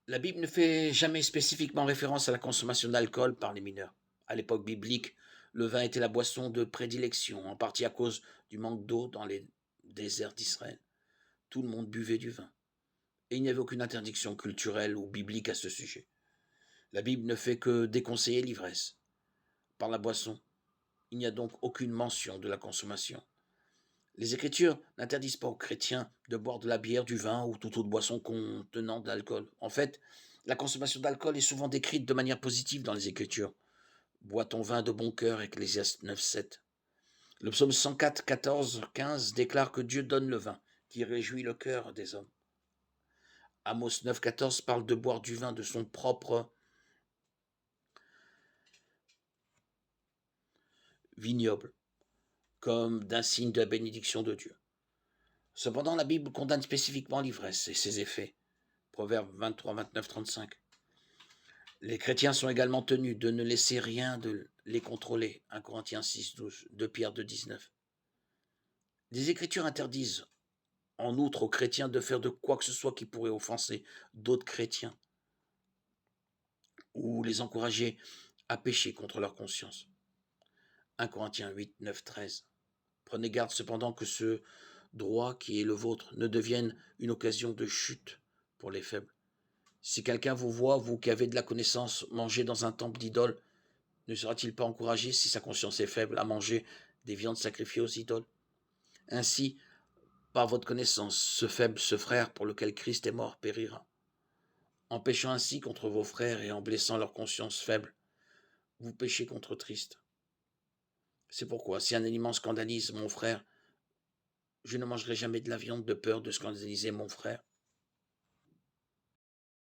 La Bible ne fait jamais spécifiquement référence à la consommation d'alcool par les mineurs. À l'époque biblique, le vin était la boisson de prédilection, en partie à cause du manque d'eau dans les déserts d'Israël. Tout le monde buvait du vin, et il n'y avait aucune interdiction culturelle ou biblique à ce sujet. La Bible ne fait que déconseiller l'ivresse par la boisson. Il n'y a donc aucune mention de la consommation. Les Écritures n'interdisent pas aux chrétiens de boire de la bière, du vin ou toute autre boisson contenant de l'alcool. En fait, la consommation d'alcool est souvent décrite de manière positive dans les Écritures. Bois ton vin de bon cœur, Ecclésiaste 9,7. Le psaume 104, 14, 15 déclare que Dieu donne le vin, qui réjouit le cœur des hommes. Amos 9, 14 parle de boire du vin de son propre vignoble, comme d'un signe de la bénédiction de Dieu. Cependant, la Bible condamne spécifiquement l'ivresse et ses effets. Proverbe 23, 29, 35. Les chrétiens sont également tenus de ne laisser rien de les contrôler. 1 Corinthiens 6, 12, 2 Pierre 2, 19. Les Écritures interdisent en outre aux chrétiens de faire de quoi que ce soit qui pourrait offenser d'autres chrétiens ou les encourager à pécher contre leur conscience. 1 Corinthiens 8, 9, 13. Prenez garde cependant que ce droit qui est le vôtre ne devienne une occasion de chute pour les faibles. Si quelqu'un vous voit, vous qui avez de la connaissance, manger dans un temple d'idole, ne sera-t-il pas encouragé, si sa conscience est faible, à manger des viandes sacrifiées aux idoles? Ainsi, par votre connaissance, ce frère pour lequel Christ est mort périra. En péchant ainsi contre vos frères et en blessant leur conscience faible, vous péchez contre Christ. C'est pourquoi, si un aliment scandalise mon frère, je ne mangerai jamais de la viande de peur de scandaliser mon frère.